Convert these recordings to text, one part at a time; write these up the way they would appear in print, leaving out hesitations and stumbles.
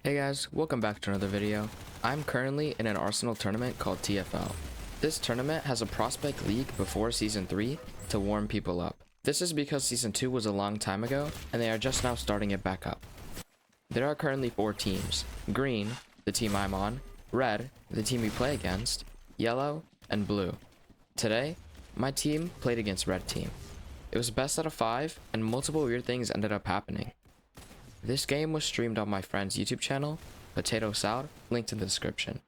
Hey guys, welcome back to another video. I'm currently in an Arsenal tournament called TFL. This tournament has a prospect league before Season 3 to warm people up. This is because Season 2 was a long time ago and they are just now starting it back up. There are currently 4 teams: green, the team I'm on; red, the team we play against; yellow, and blue. Today, my team played against red team. It was best out of 5 and multiple weird things ended up happening. This game was streamed on my friend's YouTube channel, Potato Salad, linked in the description.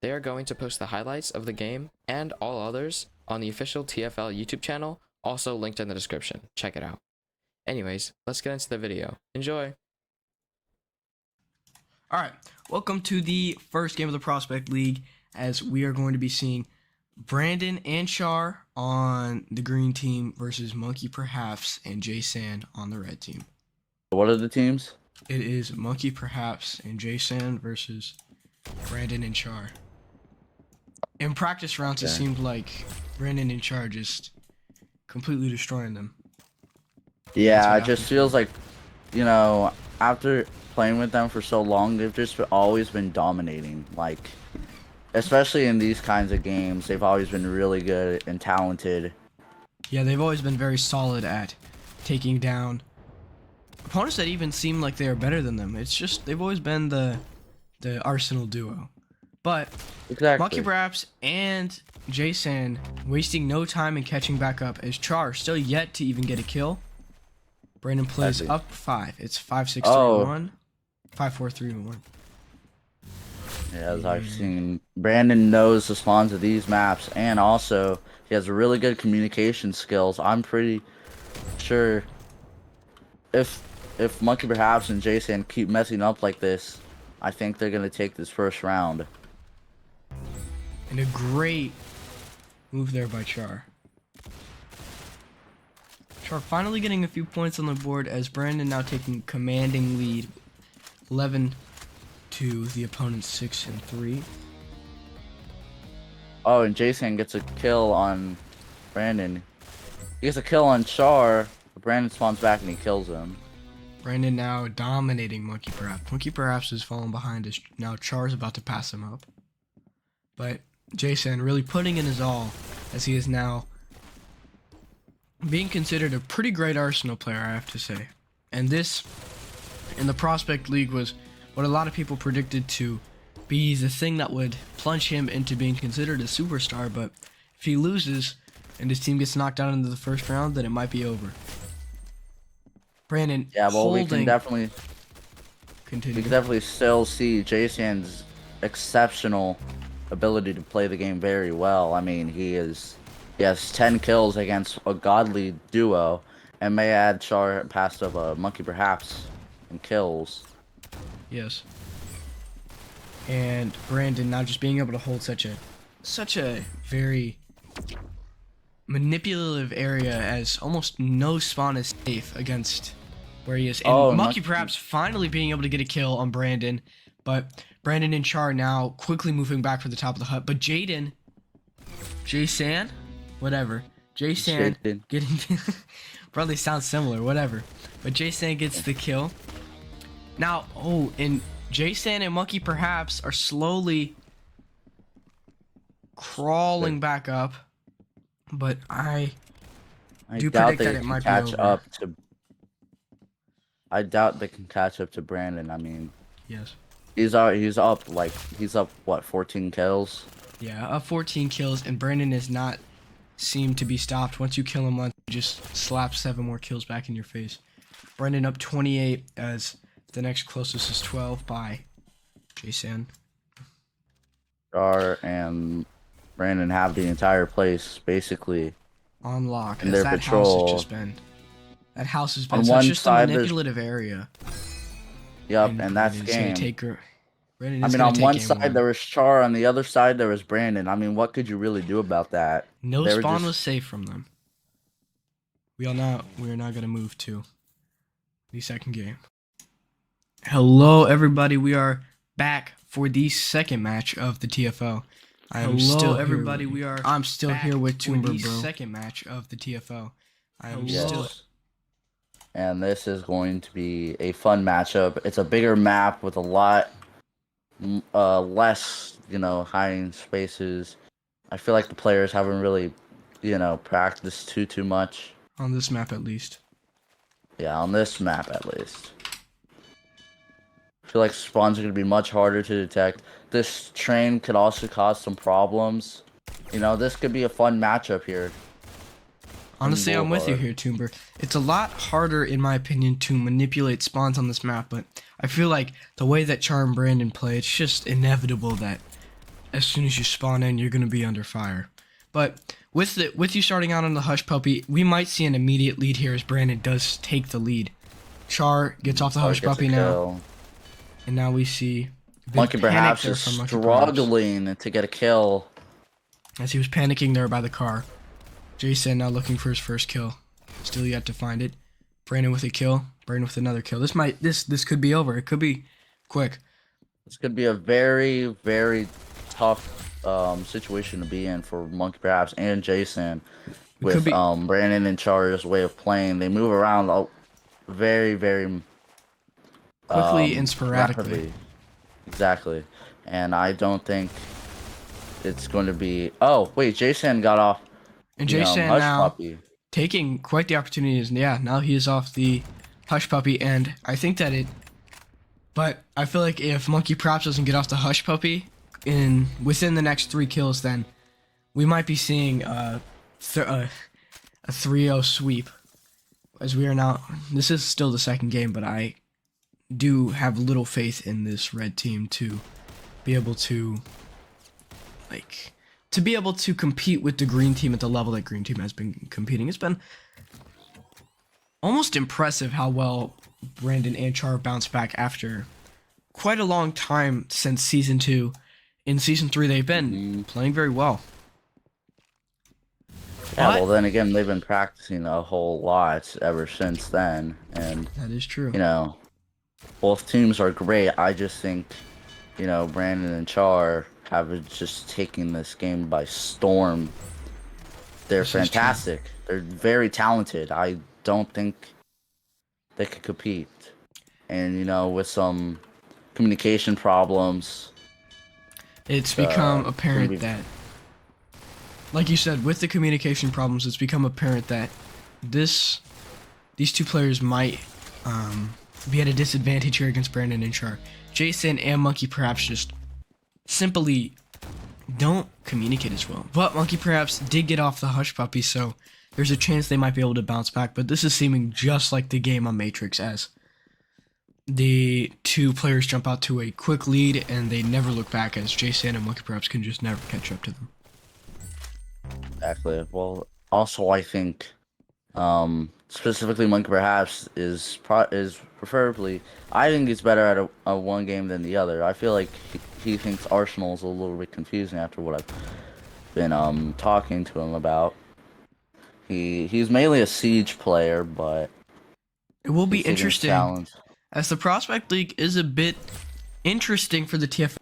They are going to post the highlights of the game and all others on the official TFL YouTube channel, also linked in the description. Check it out. Anyways, let's get into the video. Enjoy! Alright, welcome to the first game of the Prospect League, as we are going to be seeing Brandon and Char on the green team versus Monkey Perhaps and Jason on the red team. What are the teams? It is Monkey Perhaps and Jason versus Brandon and Char. In practice rounds, It seemed like Brandon and Char just completely destroying them. Yeah, it just feels like, you know, after playing with them for so long, they've just always been dominating. Like, especially in these kinds of games, they've always been really good and talented. Yeah, they've always been very solid at taking down opponents that even seem like they are better than them. It's just they've always been the Arsenal duo. But Exactly. Monkey Perhaps and Jason wasting no time in catching back up, as Char still yet to even get a kill. Brandon plays up 5. It's 5-6-3-1. 5-4-3-1. Yeah, as I've seen, Brandon knows the spawns of these maps, and also he has really good communication skills. I'm pretty sure if Monkey Perhaps and Jason keep messing up like this, I think they're gonna take this first round. And a great move there by Char. Char finally getting a few points on the board, as Brandon now taking commanding lead, 11 to the opponent's 6-3. Oh, and Jason gets a kill on Brandon. He gets a kill on Char, but Brandon spawns back and he kills him. Brandon now dominating Monkey Perhaps. Monkey Perhaps is falling behind, as now Char's about to pass him up. But Jason really putting in his all, as he is now being considered a pretty great Arsenal player, I have to say. And this, in the Prospect League, was what a lot of people predicted to be the thing that would plunge him into being considered a superstar. But if he loses and his team gets knocked out into the first round, then it might be over. Brandon, yeah, well, we can continue. definitely still see Jason's exceptional ability to play the game very well. I mean, he has 10 kills against a godly duo, and may add Char past of a Monkey Perhaps in kills. Yes. And Brandon now just being able to hold such a very manipulative area, as almost no spawn is safe against where he is. And Monkey Perhaps finally being able to get a kill on Brandon, but Brandon and Char now quickly moving back for the top of the hut. But Jason, getting probably sounds similar, whatever. But Jason gets the kill. Now, and Jason and Monkey Perhaps are slowly crawling back up, but I do predict that it might be over. I doubt they can catch up to Brandon. I mean, yes, he's up what, 14 kills? Yeah, up 14 kills, and Brandon is not seem to be stopped. Once you kill him once, he just slaps 7 more kills back in your face. Brandon up 28, as the next closest is 12 by Jason. Char and Brandon have the entire place basically on lock. In their patrol. That house has been such just a manipulative area. Yep, and that's game. I mean, on one side there was Char, on the other side there was Brandon. I mean, what could you really do about that? No spawn was safe from them. We are now going to move to the second game. Hello, everybody. We are back for the second match of the TFO. I'm still here with Toomber, bro. Second match of the TFO. and this is going to be a fun matchup. It's a bigger map with a lot less, hiding spaces. I feel like the players haven't really, practiced too much. On this map, at least. Yeah, on this map at least. I feel like spawns are going to be much harder to detect. This train could also cause some problems. This could be a fun matchup here. Honestly, I'm with you Boulevard. here, Toomber. It's a lot harder, in my opinion, to manipulate spawns on this map, but I feel like the way that Char and Brandon play, it's just inevitable that as soon as you spawn in, you're going to be under fire. But with you starting out on the Hush Puppy, we might see an immediate lead here as Brandon does take the lead. Char gets off the Hush Gets a Puppy now, kill. and now we see a big Monkey panic perhaps there is from Monkey Perhaps, struggling to get a kill. as he was panicking there by the car. Jason now looking for his first kill. Still yet to find it. Brandon with a kill. Brandon with another kill. This could be over. It could be quick. This could be a very, very tough situation to be in for Monkey Perhaps and Jason could with be- Brandon and Char's way of playing. They move around very, very Quickly and sporadically. rapidly. Exactly. And I don't think it's going to be... Oh, wait, Jason got off And the, Jason Hush now Puppy. taking quite the opportunities. Yeah, now he is off the Hush Puppy, and I think that it... But I feel like if Monkey Props doesn't get off the Hush Puppy within the next 3 kills, then we might be seeing a 3-0 sweep. As we are now... This is still the second game, but I do have little faith in this red team to be able to... to be able to compete with the green team at the level that green team has been competing. It's been almost impressive how well Brandon and Char bounced back after quite a long time since Season 2. In Season 3, they've been playing very well. Yeah, But- well, then again, they've been practicing a whole lot ever since then. And, That is true. both teams are great. I just think, Brandon and Char have just taken this game by storm. They're This is true. fantastic. They're very talented. I don't think they could compete. And, with some communication problems, It's become apparent we- that, like you said, with the communication problems, it's become apparent that these two players might be at a disadvantage here against Brandon and Char. Jason and Monkey Perhaps just simply don't communicate as well. But Monkey Perhaps did get off the Hush Puppy, so there's a chance they might be able to bounce back. But this is seeming just like the game on Matrix, as the two players jump out to a quick lead and they never look back, as Jason and Monkey Perhaps can just never catch up to them. exactly. Well, also, I think specifically Monkey Perhaps is preferably... I think he's better at a one game than the other. I feel like he thinks Arsenal is a little bit confusing after what I've been talking to him about. He's mainly a Siege player, but It will be he's taking interesting, challenge. as the Prospect League is a bit interesting for the TFL.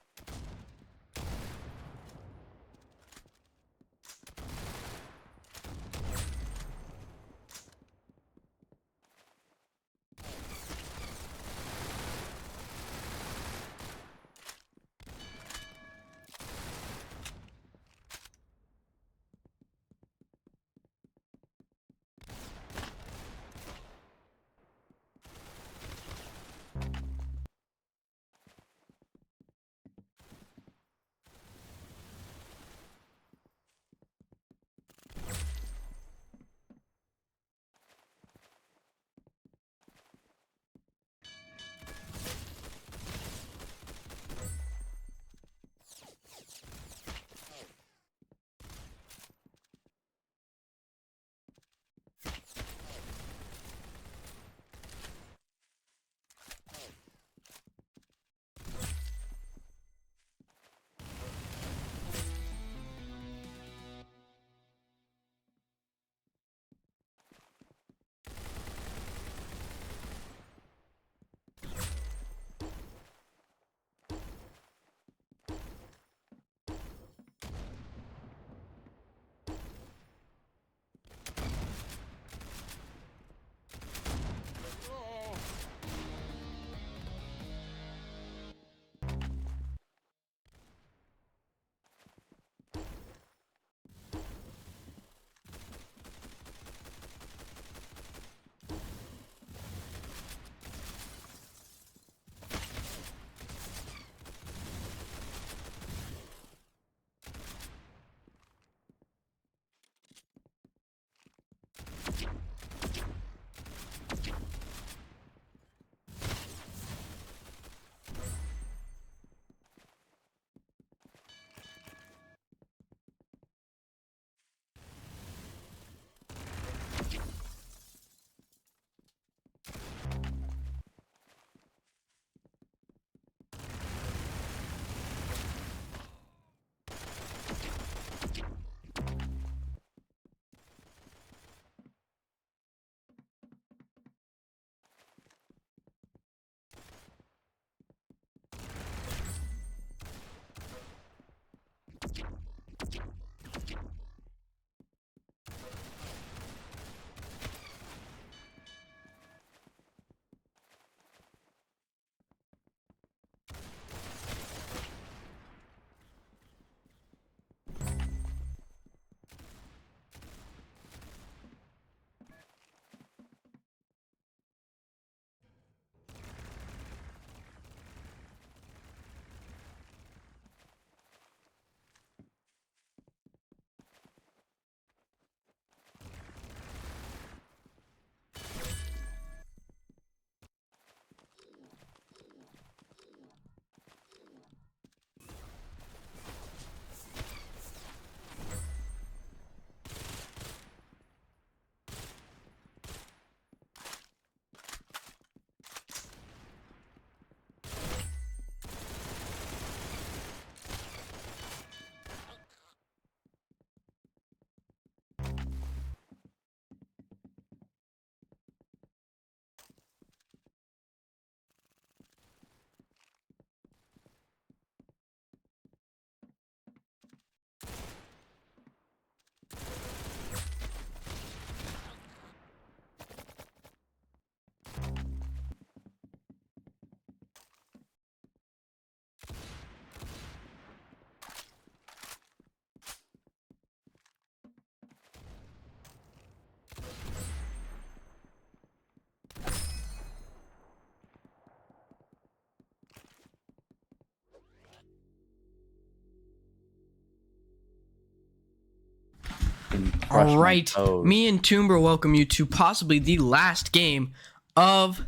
All right, me and Toomber welcome you to possibly the last game of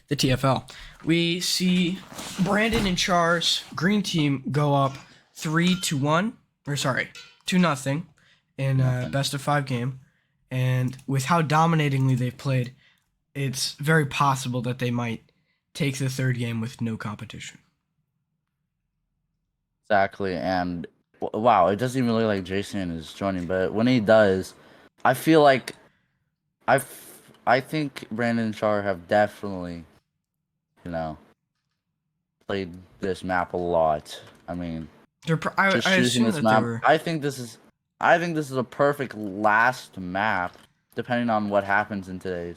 the TFL. We see Brandon and Char's green team go up 3-1, or sorry, 2-0 in a best of 5 game. And with how dominatingly they've played, it's very possible that they might take the third game with no competition. Exactly, and wow, it doesn't even look like Jason is joining, but when he does, I feel like I think Brandon and Char have definitely, played this map a lot. I mean, I just choosing assume this that map, they were. I think this is a perfect last map, depending on what happens in today's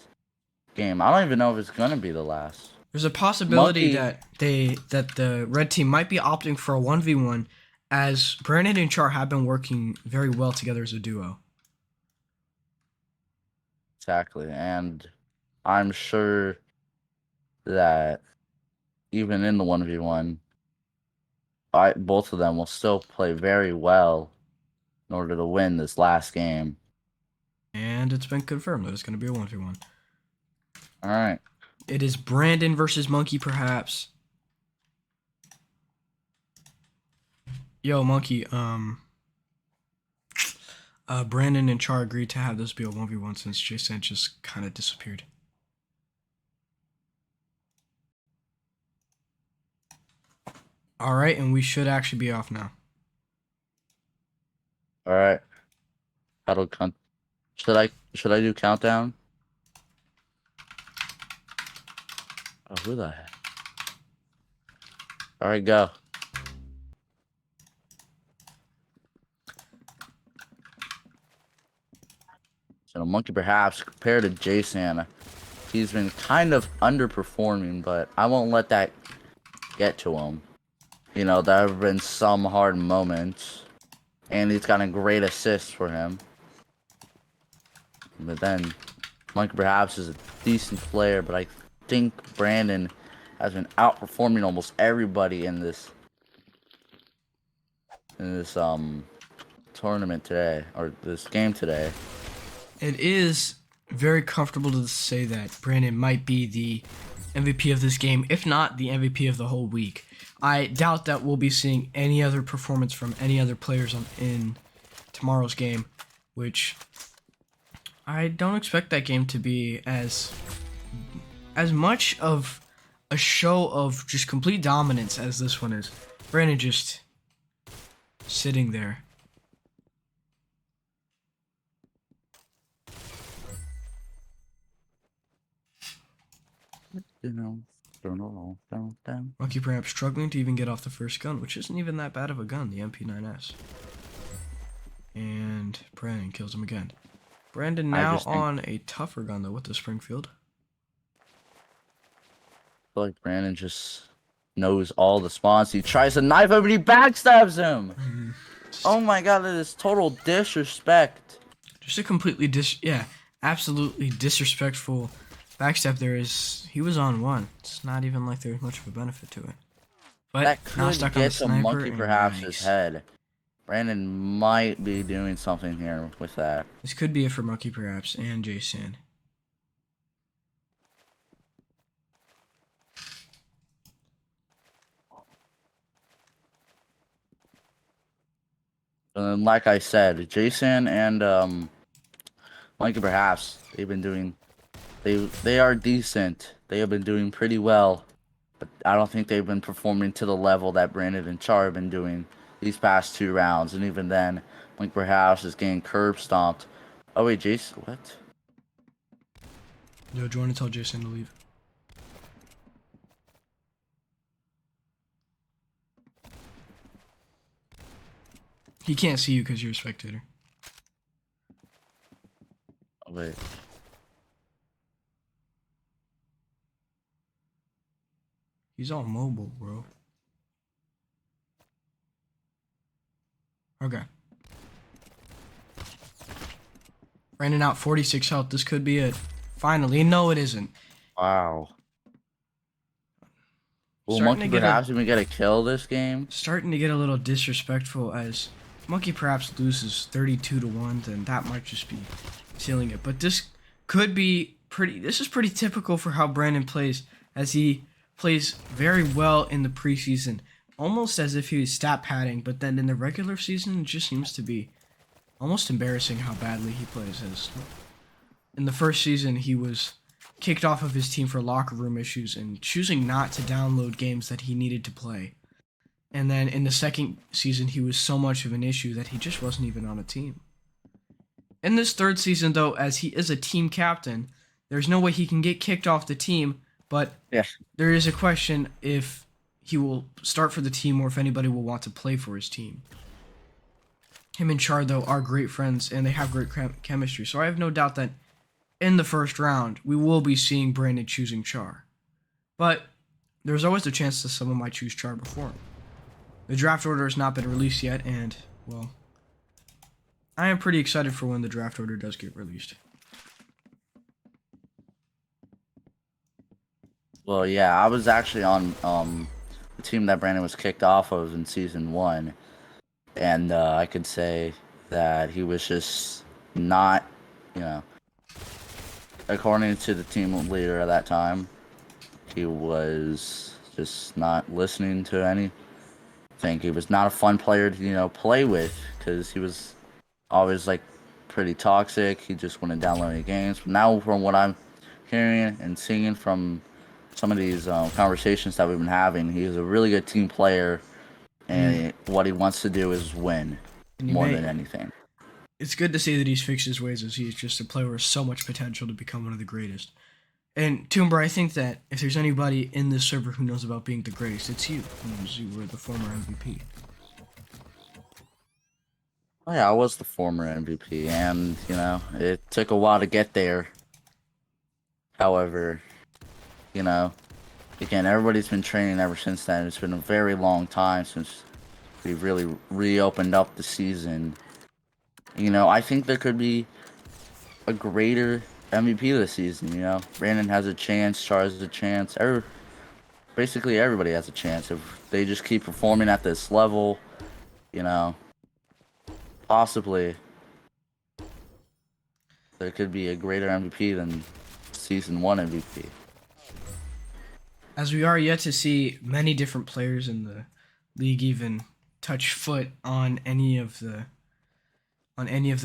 game. I don't even know if it's gonna be the last. There's a possibility Monkey- that the red team might be opting for a 1v1, as Brandon and Char have been working very well together as a duo. Exactly, and I'm sure that even in the 1v1, both of them will still play very well in order to win this last game. And it's been confirmed that it's going to be a 1v1. All right. It is Brandon versus Monkey, perhaps. Yo, Monkey, Brandon and Char agreed to have this be a 1v1 since Jason just kind of disappeared. All right, and we should actually be off now. All right. Should I do countdown? Oh, who the heck? All right, go. So Monkey perhaps compared to Jason, he's been kind of underperforming, but I won't let that get to him. There have been some hard moments, and he's got a great assist for him. But then, Monkey perhaps is a decent player, but I think Brandon has been outperforming almost everybody in this tournament today, or this game today. It is very comfortable to say that Brandon might be the MVP of this game, if not the MVP of the whole week. I doubt that we'll be seeing any other performance from any other players in tomorrow's game, which I don't expect that game to be as much of a show of just complete dominance as this one is. Brandon just sitting there. Monkey perhaps struggling to even get off the first gun, which isn't even that bad of a gun, the MP9S. And Brandon kills him again. Brandon now on a tougher gun though with the Springfield. I feel like Brandon just knows all the spawns. He tries to knife him, but he backstabs him. Oh my god, that is total disrespect. Just a completely absolutely disrespectful backstab. He was on one. It's not even like there's much of a benefit to it. But that now could stuck on the get to sniper. Monkey perhaps his head. Brandon might be doing something here with that. This could be it for Monkey perhaps and Jason. And like I said, Jason and Monkey perhaps they've been doing. They are decent. They have been doing pretty well, but I don't think they've been performing to the level that Brandon and Char have been doing these past 2 rounds. And even then, Monkey perhaps is getting curb stomped. Oh wait, Jason, what? Yo, do you want to tell Jason to leave? He can't see you because you're a spectator. Oh, wait. He's all mobile, bro. Okay. Brandon out 46 health. This could be it. Finally. No, it isn't. Wow. Will Monkey perhaps even get a kill this game? Starting to get a little disrespectful as Monkey perhaps loses 32-1, then that might just be sealing it. But this could be pretty. This is pretty typical for how Brandon plays, as he plays very well in the preseason, almost as if he was stat padding. But then in the regular season, it just seems to be almost embarrassing how badly he plays. As in the first season, he was kicked off of his team for locker room issues and choosing not to download games that he needed to play. And then in the second season, he was so much of an issue that he just wasn't even on a team. In this third season, though, as he is a team captain, there's no way he can get kicked off the team, but Yes. there is a question if he will start for the team or if anybody will want to play for his team. Him and Char, though, are great friends, and they have great chemistry, so I have no doubt that in the first round, we will be seeing Brandon choosing Char. But there's always a chance that someone might choose Char before him. The draft order has not been released yet, and, well, I am pretty excited for when the draft order does get released. Well, yeah, I was actually on the team that Brandon was kicked off of in season 1, and I could say that he was just not, according to the team leader at that time, he was just not listening to any. He was not a fun player to play with, because he was always like pretty toxic. He just wouldn't download any games. But now, from what I'm hearing and seeing from some of these conversations that we've been having, he's a really good team player, and what he wants to do is win more than anything. It's good to see that he's fixed his ways, as he's just a player with so much potential to become one of the greatest. And Toomber, I think that if there's anybody in this server who knows about being the greatest, it's you. You were the former MVP. Oh, yeah, I was the former MVP, and it took a while to get there. However, again, everybody's been training ever since then. It's been a very long time since we really reopened up the season. I think there could be a greater MVP this season. Brandon has a chance, Charles has a chance. Basically everybody has a chance if they just keep performing at this level. Possibly there could be a greater MVP than season 1 MVP. As we are yet to see many different players in the league even touch foot on any of the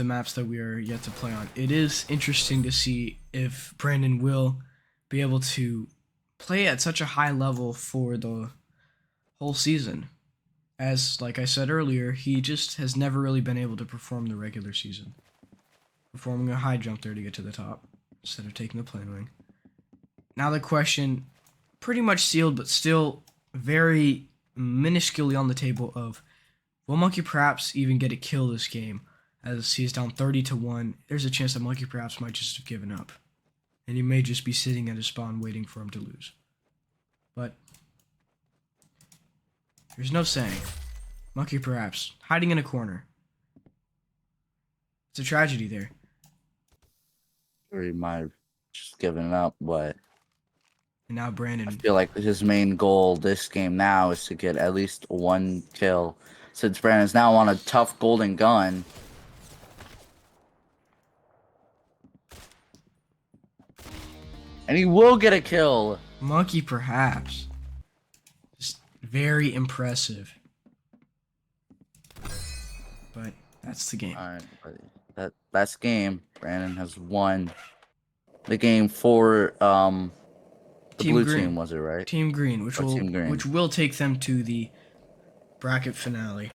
maps that we are yet to play on, it is interesting to see if Brandon will be able to play at such a high level for the whole season. As, like I said earlier, he just has never really been able to perform the regular season. Performing a high jump there to get to the top, instead of taking the plane wing. Now the question, pretty much sealed, but still very minusculely on the table of, will Monkey perhaps even get a kill this game? As he's down 30-1, there's a chance that Monkey perhaps might just have given up. And he may just be sitting at his spawn waiting for him to lose. But there's no saying. Monkey perhaps hiding in a corner. It's a tragedy there. Or he might have just given up, but And now Brandon. I feel like his main goal this game now is to get at least 1 kill. Since Brandon's now on a tough golden gun. And he will get a kill. Monkey perhaps. Just very impressive. But that's the game. Alright, that's game. Brandon has won the game for the Team blue Green. team, was it right? Team Green, which Team Green. will take them to the bracket finale.